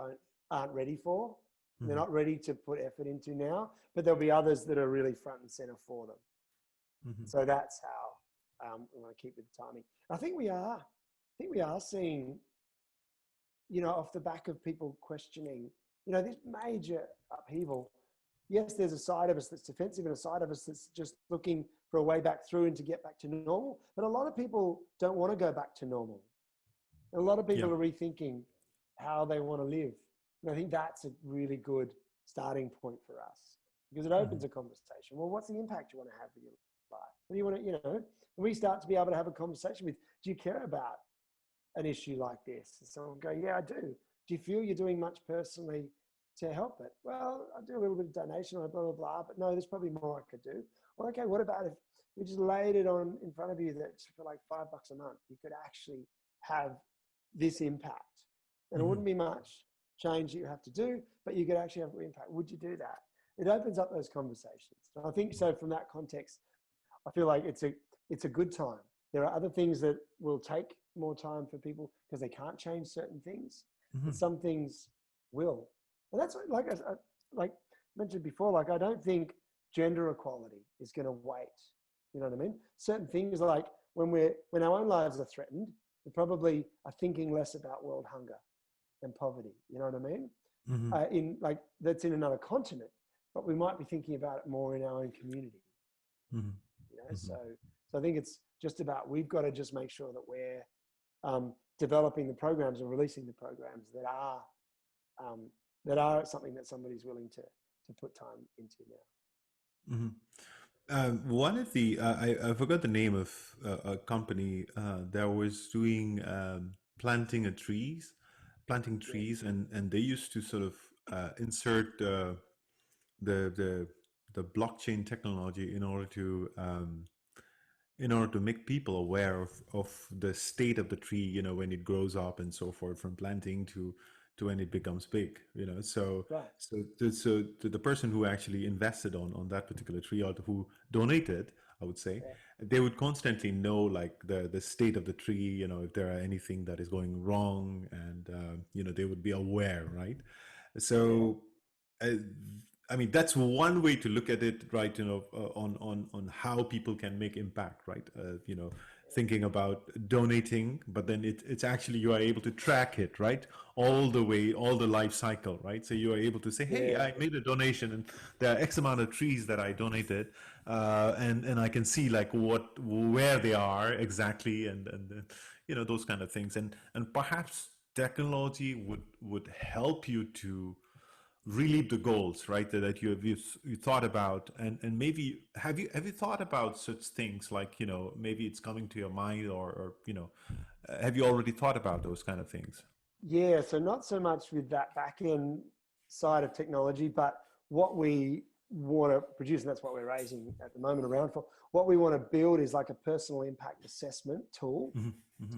aren't ready for. They're Hmm. not ready to put effort into now, but there'll be others that are really front and center for them. Hmm. So that's how we want to keep with the timing. I think we are. I think we are seeing, you know, off the back of people questioning, you know, this major upheaval. Yes, there's a side of us that's defensive and a side of us that's just looking for a way back through and to get back to normal. But a lot of people don't want to go back to normal. And a lot of Yeah. people are rethinking how they want to live. And I think that's a really good starting point for us because it opens Hmm. a conversation. Well, what's the impact you want to have with your life? What do you want to, you know, and we start to be able to have a conversation with, do you care about an issue like this? And someone will go, yeah, I do. Do you feel you're doing much personally to help it? Well, I'll do a little bit of donation or blah, blah, blah, but no, there's probably more I could do. Well, okay, what about if we just laid it on in front of you that for like $5 a month, you could actually have this impact, and it wouldn't be much change that you have to do, but you could actually have impact. Would you do that? It opens up those conversations. And I think so from that context, I feel like it's a good time. There are other things that will take more time for people because they can't change certain things, and some things will. And that's like I mentioned before, like I don't think gender equality is going to wait. You know what I mean? Certain things like when our own lives are threatened, we probably are thinking less about world hunger and poverty. You know what I mean? In like that's in another continent, but we might be thinking about it more in our own community. You know, so I think it's just about we've got to just make sure that we're developing the programs and releasing the programs that are something that somebody's willing to put time into now. One of the I forgot the name of a company that was doing planting trees, and they used to sort of insert the blockchain technology in order to make people aware of the state of the tree, you know, when it grows up and so forth, from planting to when it becomes big, you know. So Right. so the person who actually invested on that particular tree, or who donated, I would say, they would constantly know like the state of the tree, you know, if there are anything that is going wrong, and you know, they would be aware, right? So I mean, that's one way to look at it, right? You know, on how people can make impact, right? You know, thinking about donating, but then it's actually you are able to track it, right? All the way, all the life cycle, right? So you are able to say, hey, I made a donation, and there are X amount of trees that I donated, and I can see like where they are exactly, and you know, those kind of things, and perhaps technology would help you to really the goals, right, that you thought about, and maybe have you thought about such things, like, you know, maybe it's coming to your mind, or you know, have you already thought about those kind of things? Yeah, so not so much with that back end side of technology, but what we want to produce, and that's what we're raising at the moment around for. What we want to build is like a personal impact assessment tool,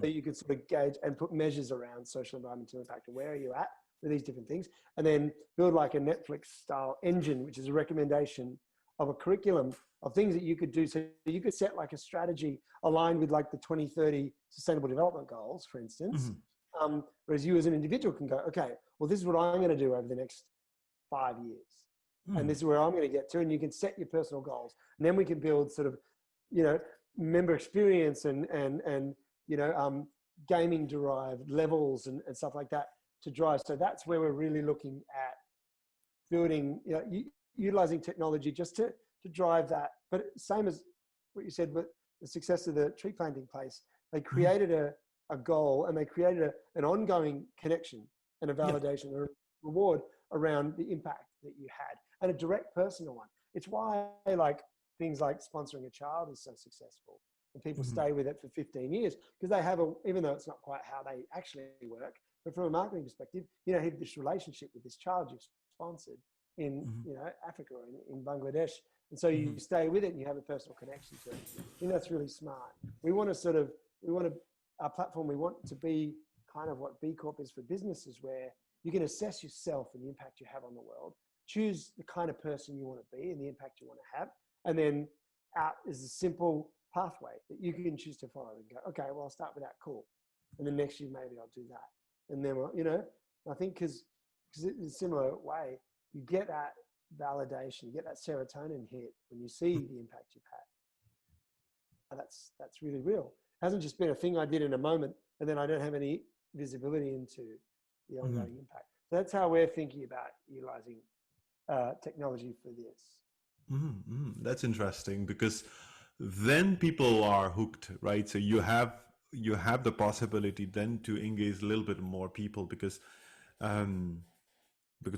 so you could sort of gauge and put measures around social environmental impact and where are you at with these different things, and then build like a Netflix style engine, which is a recommendation of a curriculum of things that you could do. So you could set like a strategy aligned with like the 2030 Sustainable Development Goals, for instance. Whereas you as an individual can go, okay, well, this is what I'm going to do over the next 5 years. And this is where I'm going to get to. And you can set your personal goals. And then we can build sort of, you know, member experience and you know, gaming derived levels and stuff like that to drive. So that's where we're really looking at building, you know, utilizing technology just to drive that. But same as what you said, with the success of the tree planting place, they created a goal, and they created an ongoing connection and a validation or a reward around the impact that you had, and a direct personal one. It's why like things like sponsoring a child is so successful, and people stay with it for 15 years, because they have even though it's not quite how they actually work, but from a marketing perspective, you know, have this relationship with this child you've sponsored in, you know, Africa or in Bangladesh. And so you stay with it and you have a personal connection to it. I think that's really smart. Our platform, we want to be kind of what B Corp is for businesses, where you can assess yourself and the impact you have on the world, choose the kind of person you want to be and the impact you want to have, and then out is a simple pathway that you can choose to follow and go, okay, well, I'll start with that, cool. And then next year, maybe I'll do that. And then, you know, I think because in a similar way, you get that validation, you get that serotonin hit when you see the impact you've had. That's really real. It hasn't just been a thing I did in a moment and then I don't have any visibility into the ongoing impact. So that's how we're thinking about utilizing technology for this. That's interesting, because then people are hooked, right? So you have the possibility then to engage a little bit more people, because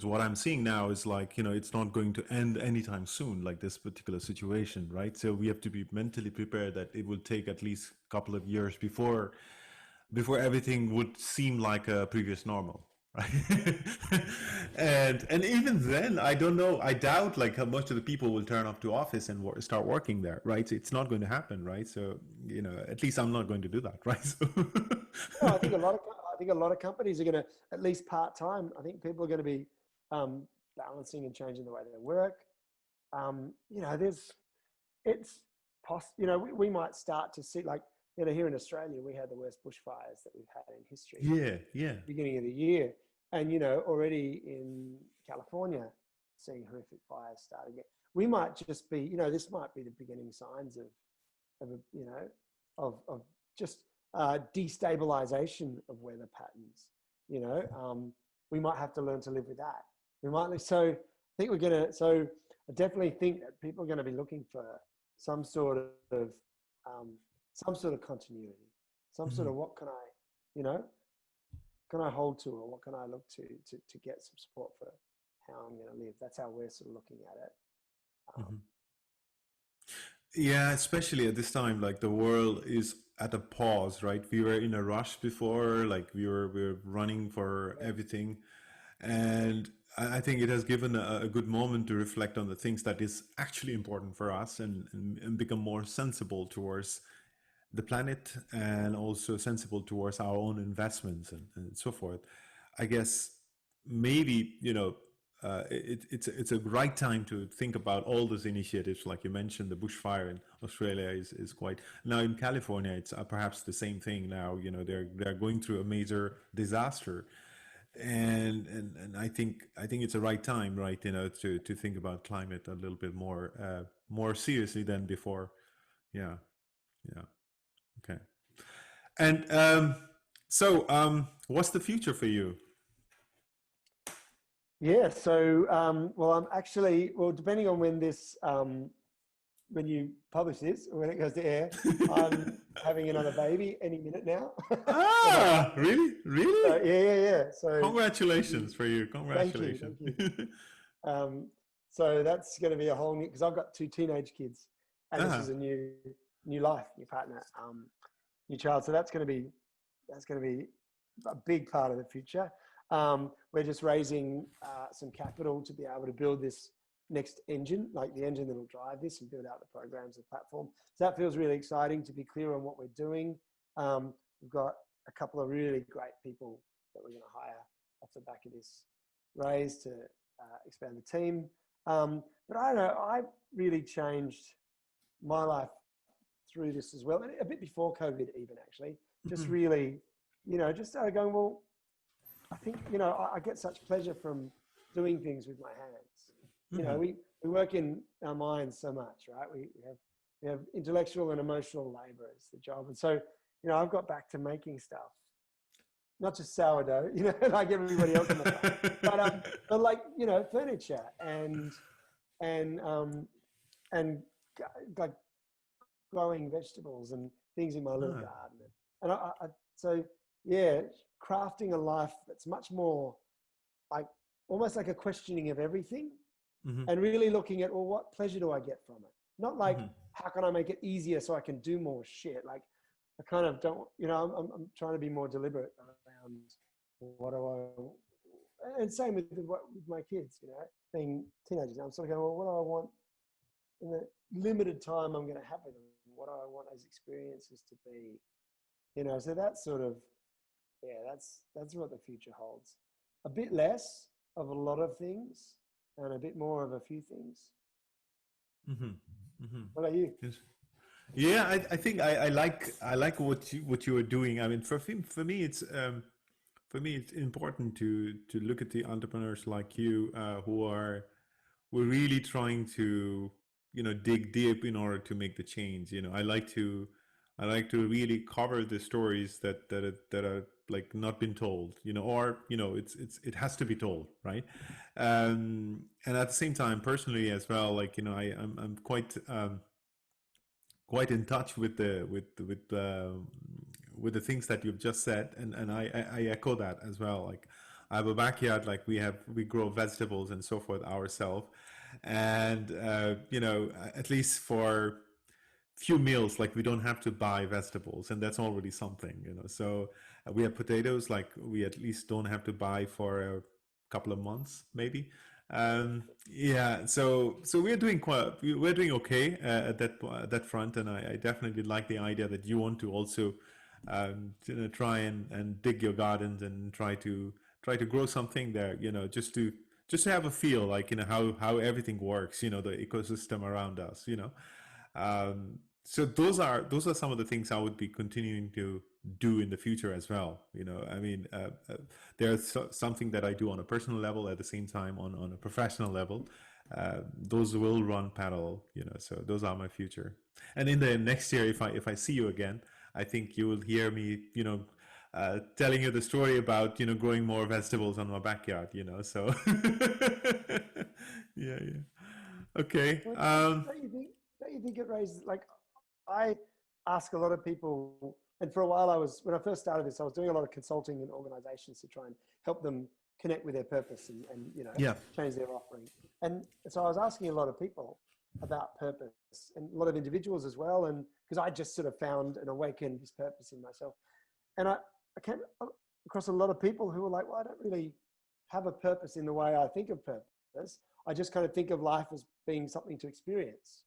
what I'm seeing now is like, you know, it's not going to end anytime soon, like this particular situation, right? So we have to be mentally prepared that it will take at least a couple of years before everything would seem like a previous normal, right? And even then, I don't know. I doubt like how much of the people will turn up to office and start working there, right? So it's not going to happen, right? So at least I'm not going to do that, right? So No, I think a lot of companies are going to, at least part time. I think people are going to be balancing and changing the way they work. There's it's we might start to see, like, here in Australia, we had the worst bushfires that we've had in history, yeah. beginning of the year. And, already in California, seeing horrific fires start again. We might just be, this might be the beginning signs of just destabilization of weather patterns. We might have to learn to live with that. So I think I definitely think that people are going to be looking for some sort of continuity, some sort of, what can I hold to, or what can I look to get some support for how I'm going to live? That's how we're sort of looking at it. Yeah, especially at this time, like the world is at a pause, right? We were in a rush before, like we were running for everything, and I think it has given a good moment to reflect on the things that is actually important for us, and become more sensible towards the planet, and also sensible towards our own investments, and so forth. I guess maybe it's a right time to think about all those initiatives, like you mentioned. The bushfire in Australia is quite, now in California it's perhaps the same thing now. They're going through a major disaster, and I think it's a right time, right, to think about climate a little bit more seriously than before. Yeah, yeah. Okay. And what's the future for you? Yeah. So, I'm actually, depending on when you publish this, or when it goes to air, I'm having another baby any minute now. Ah, really? So, Really? yeah. So, Congratulations for you. thank you, Congratulations. thank you. So that's going to be a whole new, because I've got 2 teenage kids, and this is Ah, a new life, new partner, new child. So that's going to be a big part of the future. We're just raising some capital to be able to build this next engine, like the engine that will drive this, and build out the programs and platform. So that feels really exciting, to be clear on what we're doing. We've got a couple of really great people that we're going to hire off the back of this raise to expand the team. But I don't know, I really changed my life through this as well, and a bit before COVID even, actually. Just mhm, really, just started going, well, I think, I get such pleasure from doing things with my hands. mhm. We work in our minds so much, right? We have intellectual and emotional labor as the job. And so, I've got back to making stuff, not just sourdough, like everybody else in my life, but like, furniture and, and like growing vegetables and things in my little Ah, garden. And so, yeah, crafting a life that's much more like, almost like a questioning of everything, mhm, and really looking at, well, what pleasure do I get from it? Not like, mhm. how can I make it easier so I can do more shit? Like, I kind of don't, I'm trying to be more deliberate around what do and same with my kids, being teenagers. I'm sort of going, well, what do I want in the limited time I'm going to have with them? What do I want those experiences to be? So that's sort of, yeah, that's what the future holds. A bit less of a lot of things, and a bit more of a few things. Mhm. Mhm. What about you? Yes. Yeah, I think I like what you are doing. I mean, for me it's important to look at the entrepreneurs like you, who are really trying to dig deep in order to make the change. I like to really cover the stories that are like not been told, or it has to be told, right? And at the same time, personally as well, like I'm quite in touch with the things that you've just said, and I echo that as well. Like, I have a backyard, like we grow vegetables and so forth ourselves, and at least few meals, like we don't have to buy vegetables, and that's already something, you know. So we have potatoes, like we at least don't have to buy for a couple of months, maybe. Yeah, so we're doing we're doing okay at that front, and I definitely like the idea that you want to also you know, try and dig your gardens and try to grow something there, you know, just to have a feel, like, you know, how everything works, you know, the ecosystem around us, you know. So those are some of the things I would be continuing to do in the future as well. You know, I mean, there's something that I do on a personal level at the same time on a professional level. Those will run parallel. You know, so those are my future. And in the next year, if I see you again, I think you will hear me. You know. Telling you the story about, you know, growing more vegetables on my backyard, you know, so yeah, yeah. Okay. Well, don't you think it raises, like, I ask a lot of people, and for a while when I first started this, I was doing a lot of consulting in organizations to try and help them connect with their purpose and you know, Yeah. change their offering. And so I was asking a lot of people about purpose, and a lot of individuals as well. And because I just sort of found and awakened this purpose in myself. And I came across a lot of people who were like, well, I don't really have a purpose in the way I think of purpose. I just kind of think of life as being something to experience.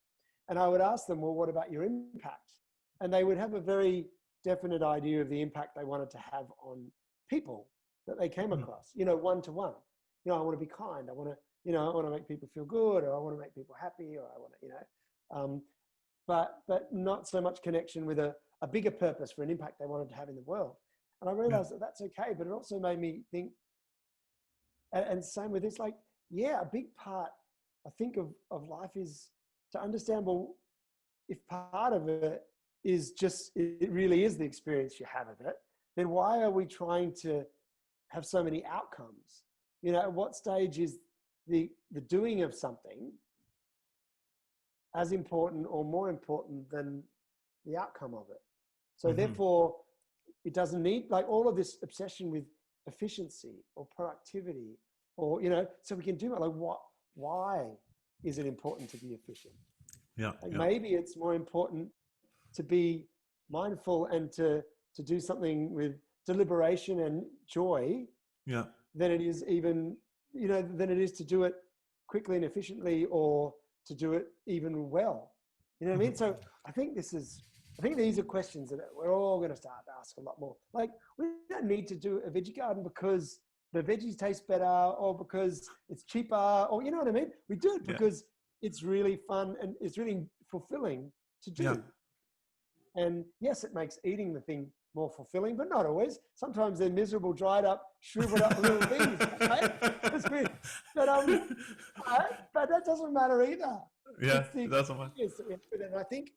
And I would ask them, well, what about your impact? And they would have a very definite idea of the impact they wanted to have on people that they came across, you know, one to one. You know, I want to be kind. I want to, you know, I want to make people feel good, or I want to make people happy, or I want to, you know, but not so much connection with a bigger purpose for an impact they wanted to have in the world. And I realized that that's okay, but it also made me think, and same with this, like, yeah, a big part, I think, of life is to understand, well, if part of it is just, it really is the experience you have of it, then why are we trying to have so many outcomes? You know, at what stage is the doing of something as important or more important than the outcome of it? So therefore, it doesn't need, like, all of this obsession with efficiency or productivity, or, you know, so we can do it. Like, why is it important to be efficient? Yeah. Like, maybe it's more important to be mindful and to do something with deliberation and joy, Yeah. than it is even, you know, than it is to do it quickly and efficiently, or to do it even well. You know what I mean? So I think these are questions that we're all going to start to ask a lot more. Like, we don't need to do a veggie garden because the veggies taste better, or because it's cheaper, or, you know what I mean? We do it because it's really fun and it's really fulfilling to do. Yeah. And yes, it makes eating the thing more fulfilling, but not always. Sometimes they're miserable, dried up, shriveled up little things. Right? That's weird. But that doesn't matter either. Yeah, It's the that's what. experience that we have with it. And I think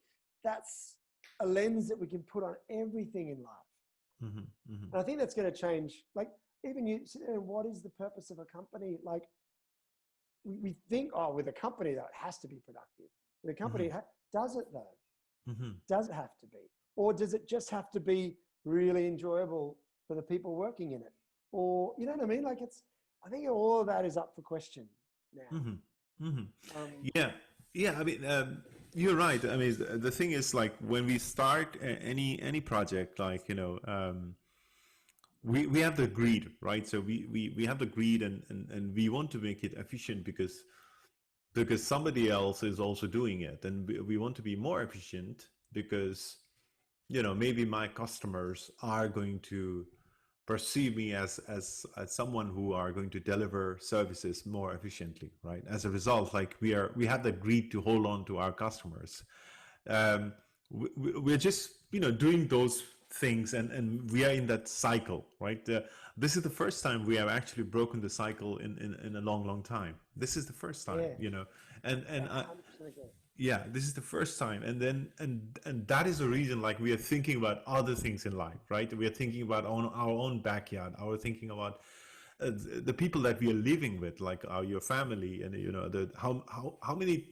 that's a lens that we can put on everything in life. And I think that's going to change. Like, even you sit there and, what is the purpose of a company? Like, we think, oh, with a company, that it has to be productive. With a company, does it though? Does it have to be? Or does it just have to be really enjoyable for the people working in it? Or, you know what I mean? Like, I think all of that is up for question now. Yeah. I mean, you're right. I mean, the thing is, like, when we start any project, like, you know, we have the greed, right? So we have the greed, and we want to make it efficient because somebody else is also doing it, and we want to be more efficient because, you know, maybe my customers are going to perceive me as someone who are going to deliver services more efficiently, right? As a result, like, we have the greed to hold on to our customers. We're just, you know, doing those things, and we are in that cycle, right? This is the first time we have actually broken the cycle in a long time. This is the first time, you know, and this is the first time. And then and that is the reason, like, we are thinking about other things in life, right? We are thinking about our own backyard. We're thinking about the people that we are living with, like your family, and, you know, how many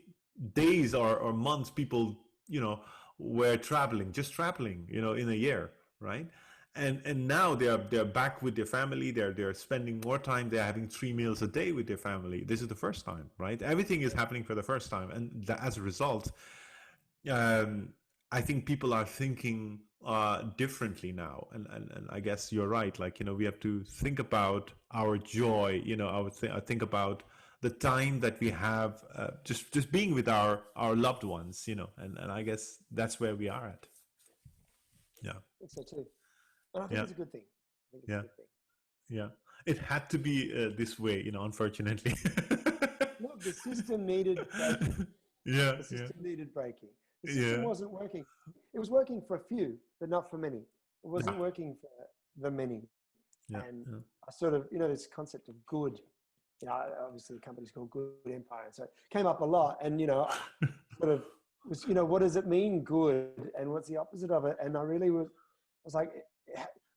days or months people, you know, were just traveling, you know, in a year, right? And now they're back with their family. They're spending more time. They're having 3 meals a day with their family. This is the first time, right? Everything is happening for the first time, and as a result, I think people are thinking differently now, and I guess you're right. Like, we have to think about our joy. I think about the time that we have, just being with our loved ones. And I guess that's where we are at. Yeah, I think so too. And I think yeah, it's a good thing. I think it's a yeah, good thing. yeah. It had to be this way, unfortunately. Look, the system needed breaking. Yeah, The yeah, system needed breaking. The system yeah, wasn't working. It was working for a few, but not for many. It yeah, wasn't working for the many. yeah, And yeah. I sort of, this concept of good, obviously the company's called Good Empire. So it came up a lot. And, I sort of was, what does it mean, good? And what's the opposite of it? And I was like,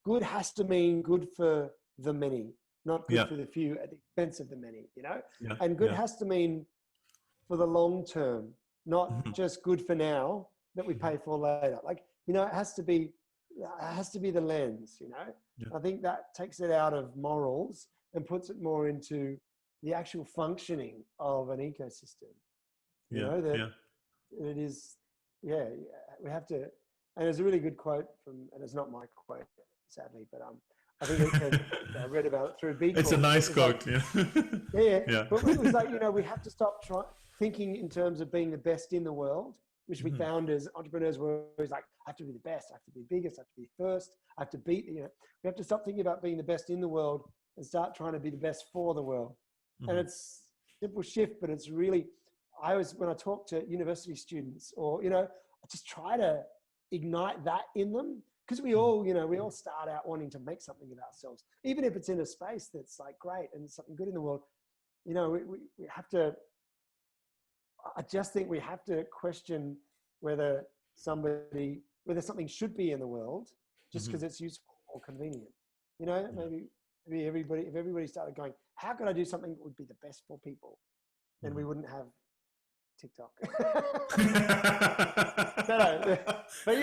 good has to mean good for the many, not good Yeah, for the few at the expense of the many, yeah, And good yeah. has to mean for the long term, not Mhm, just good for now that we mhm. pay for later. Like, it has to be the lens, Yeah, I think that takes it out of morals and puts it more into the actual functioning of an ecosystem. yeah, That yeah. it is, yeah, we have to. And there's a really good quote and it's not my quote, sadly, but I think I read about it through B It's a Corp. nice It was like, quote. Yeah. yeah, Yeah. but it was like, we have to stop thinking in terms of being the best in the world, which we Mhm. found as entrepreneurs were always like, I have to be the best, I have to be biggest, I have to be first, I have to beat, we have to stop thinking about being the best in the world and start trying to be the best for the world. And Mhm. it's a simple shift, but it's really, when I talk to university students or, I just try to ignite that in them. Because we Mhm. all, we all start out wanting to make something of ourselves, even if it's in a space that's like great and something good in the world. We have to, I just think we have to question whether something should be in the world just Mhm. because it's useful or convenient. Yeah. Maybe if everybody started going, how could I do something that would be the best for people? Then we Mhm. wouldn't have TikTok. No, but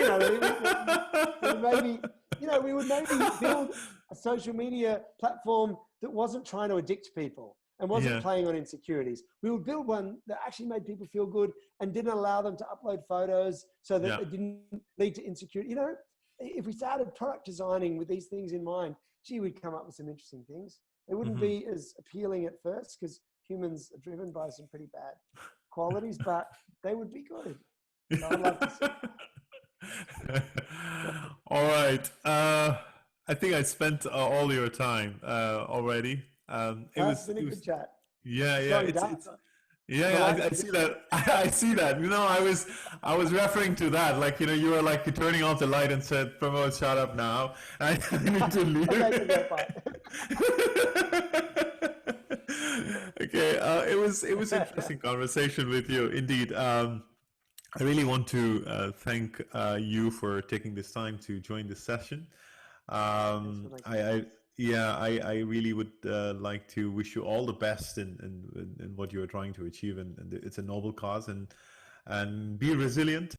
we would maybe build a social media platform that wasn't trying to addict people and wasn't Yeah. playing on insecurities. We would build one that actually made people feel good and didn't allow them to upload photos so that Yeah. it didn't lead to insecurity. If we started product designing with these things in mind, gee, we'd come up with some interesting things. It wouldn't Mhm. be as appealing at first because humans are driven by some pretty bad qualities, but they would be good. So I'd like to see. All right. I think I spent all your time already. It It's was, been a good chat. yeah, It's yeah. going It's, dark. yeah, The yeah. lights I are see different. that. I see that. I was referring to that. Like, you were like turning off the light and said, "Pramod, shut up now. I need to leave." Okay, bye. Okay. It was interesting conversation with you, indeed. I really want to thank you for taking this time to join this session. Thanks for making it. I really would like to wish you all the best in what you are trying to achieve, and it's a noble cause, and be resilient.